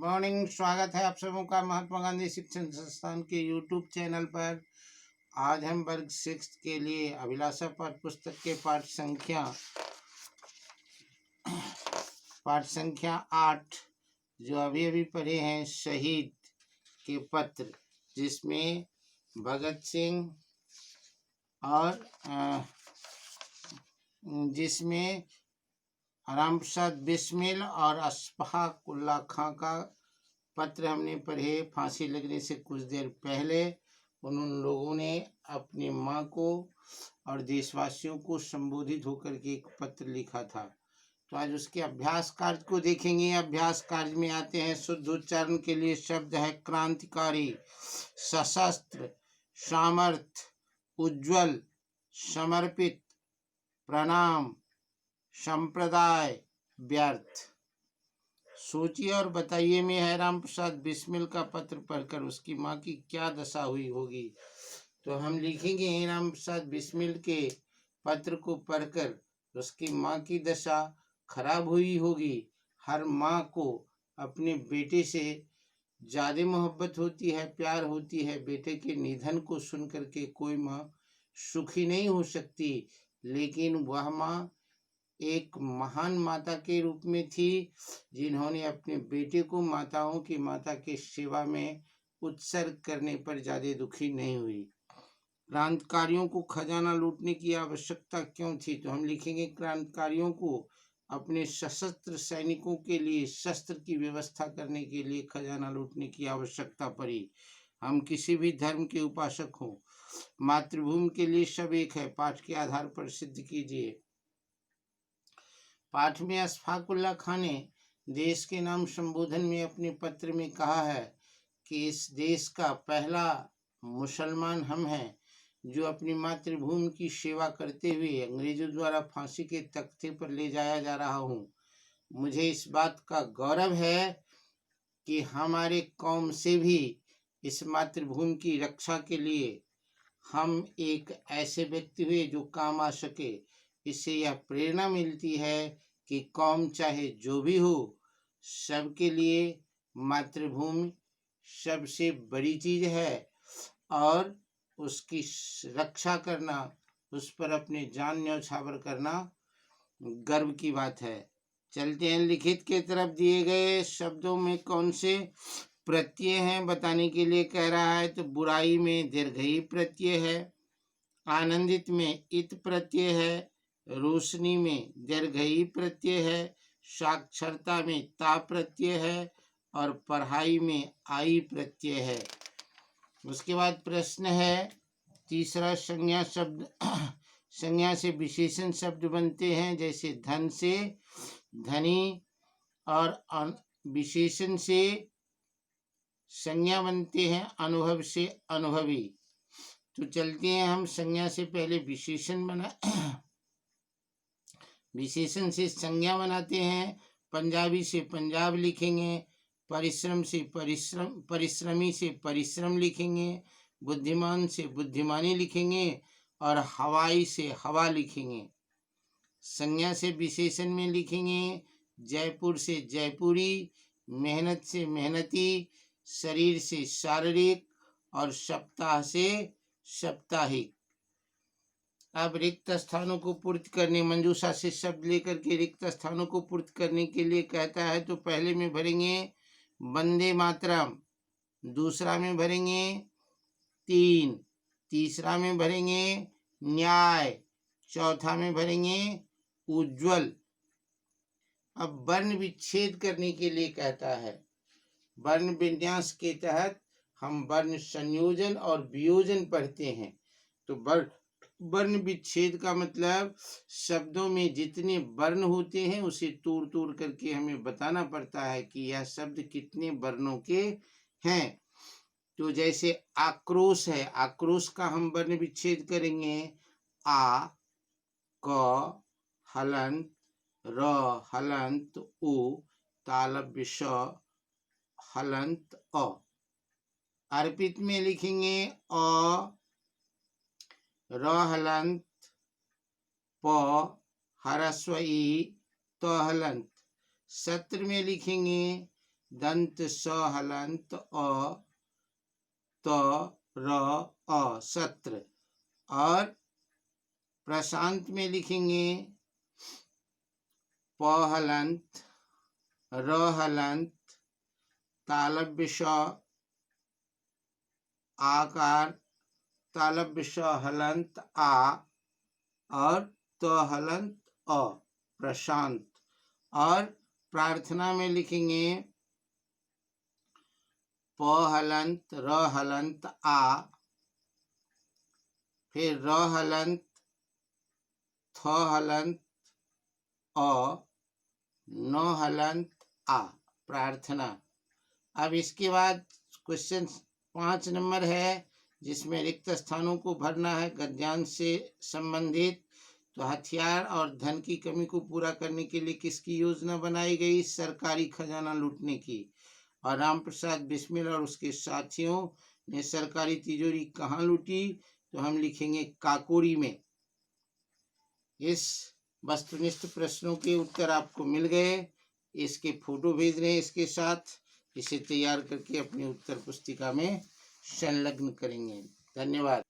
Morning. स्वागत है आप सबों का महात्मा गांधी शिक्षण संस्थान के यूट्यूब चैनल पर। आज हम वर्ग 6 के लिए अभिलाषा पाठ पुस्तक के पाठ संख्या 8 जो अभी अभी पढ़े हैं, शहीद के पत्र, जिसमें भगत सिंह और जिसमें राम प्रसाद बिस्मिल और अशफाक उल्ला खां का पत्र हमने पढ़े। फांसी लगने से कुछ देर पहले उन लोगों ने अपनी माँ को और देशवासियों को संबोधित होकर के एक पत्र लिखा था। तो आज उसके अभ्यास कार्य को देखेंगे। अभ्यास कार्य में आते हैं, शुद्ध उच्चारण के लिए शब्द है क्रांतिकारी, सशस्त्र, सामर्थ, उज्जवल, समर्पित, प्रणाम, संप्रदाय, व्यर्थ। सोचिए और बताइए में है राम प्रसाद बिस्मिल का पत्र पढ़कर उसकी माँ की क्या दशा हुई होगी। तो हम लिखेंगे राम प्रसाद बिस्मिल के पत्र को पढ़कर उसकी माँ की दशा खराब हुई होगी। हर माँ को अपने बेटे से ज़्यादा मोहब्बत होती है, प्यार होती है। बेटे के निधन को सुन करके कोई माँ सुखी नहीं हो सकती, लेकिन वह माँ एक महान माता के रूप में थी, जिन्होंने अपने बेटे को माताओं की माता के सेवा में उत्सर्ग करने पर ज़्यादा दुखी नहीं हुई। क्रांतिकारियों को खजाना लूटने की आवश्यकता क्यों थी? तो हम लिखेंगे क्रांतिकारियों को अपने सशस्त्र सैनिकों के लिए शस्त्र की व्यवस्था करने के लिए खजाना लूटने की आवश्यकता पड़ी। हम किसी भी धर्म के उपासक हों, मातृभूमि के लिए सब एक है। पाठ के आधार पर सिद्ध कीजिए। पाठ में अशफाक उल्ला खां ने देश के नाम संबोधन में अपने पत्र में कहा है कि इस देश का पहला मुसलमान हम हैं जो अपनी मातृभूमि की सेवा करते हुए अंग्रेजों द्वारा फांसी के तख्ते पर ले जाया जा रहा हूँ। मुझे इस बात का गौरव है कि हमारे कौम से भी इस मातृभूमि की रक्षा के लिए हम एक ऐसे व्यक्ति हुए जो काम आ सके। इससे यह प्रेरणा मिलती है कि कौम चाहे जो भी हो, सबके लिए मातृभूमि सबसे बड़ी चीज है और उसकी रक्षा करना, उस पर अपने जान न्यौछावर करना गर्व की बात है। चलते हैं लिखित के तरफ। दिए गए शब्दों में कौन से प्रत्यय हैं बताने के लिए कह रहा है। तो बुराई में दीर्घई प्रत्यय है, आनंदित में इत प्रत्यय है, रोशनी में दीर्घई प्रत्यय है, साक्षरता में ता प्रत्यय है और पढ़ाई में आई प्रत्यय है। उसके बाद प्रश्न है तीसरा, संज्ञा शब्द संज्ञा से विशेषण शब्द बनते हैं, जैसे धन से धनी और विशेषण से संज्ञा बनते हैं, अनुभव से अनुभवी। तो चलते हैं हम संज्ञा से पहले विशेषण से संज्ञा बनाते हैं। पंजाबी से पंजाब लिखेंगे, परिश्रम से परिश्रमी से परिश्रम लिखेंगे, बुद्धिमान से बुद्धिमानी लिखेंगे और हवाई से हवा लिखेंगे। संज्ञा से विशेषण में लिखेंगे जयपुर से जयपुरी, मेहनत से मेहनती, शरीर से शारीरिक और सप्ताह से साप्ताहिक। अब रिक्त स्थानों को पूर्ति करने, मंजूषा से शब्द लेकर के रिक्त स्थानों को पूर्ति करने के लिए कहता है। तो पहले में भरेंगे वंदे मातरम, दूसरा में भरेंगे तीन, तीसरा में भरेंगे न्याय, चौथा में भरेंगे उज्जवल। अब वर्ण विच्छेद करने के लिए कहता है। वर्ण विन्यास के तहत हम वर्ण संयोजन और वियोजन पढ़ते हैं। तो वर्ण विच्छेद का मतलब शब्दों में जितने वर्ण होते हैं उसे तोड़ तोड़ करके हमें बताना पड़ता है कि यह शब्द कितने वर्णों के हैं। तो जैसे आक्रोश है, आक्रोश का हम वर्ण विच्छेद करेंगे आ, क, हलंत, र, हलंत, उ, तालव्य श, हलंत अ। अर्पित में लिखेंगे अ, र हलंत, प, ह्रस्व ई, त हलंत। सत्र में लिखेंगे दंत स हलंत अ त र अ सत्र। और प्रशांत में लिखेंगे प हलंत र हलंत तालव्य श आकार तालव्य श हलंत आ और त हलंत अ प्रशांत। और प्रार्थना में लिखेंगे प हलंत र हलंत आ, फिर र हलंत थ हलंत अ न हलंत आ प्रार्थना। अब इसके बाद क्वेश्चन 5 नंबर है जिसमें रिक्त स्थानों को भरना है गद्यांश से संबंधित। तो हथियार और धन की कमी को पूरा करने के लिए किसकी योजना बनाई गई? सरकारी खजाना लूटने की। और रामप्रसाद बिस्मिल और उसके साथियों ने सरकारी तिजोरी कहाँ लूटी? तो हम लिखेंगे काकोरी में। इस वस्तुनिष्ठ प्रश्नों के उत्तर आपको मिल गए। इसके फोटो भेज रहे हैं इसके साथ। इसे तैयार करके अपनी उत्तर पुस्तिका में संलग्न करेंगे। धन्यवाद।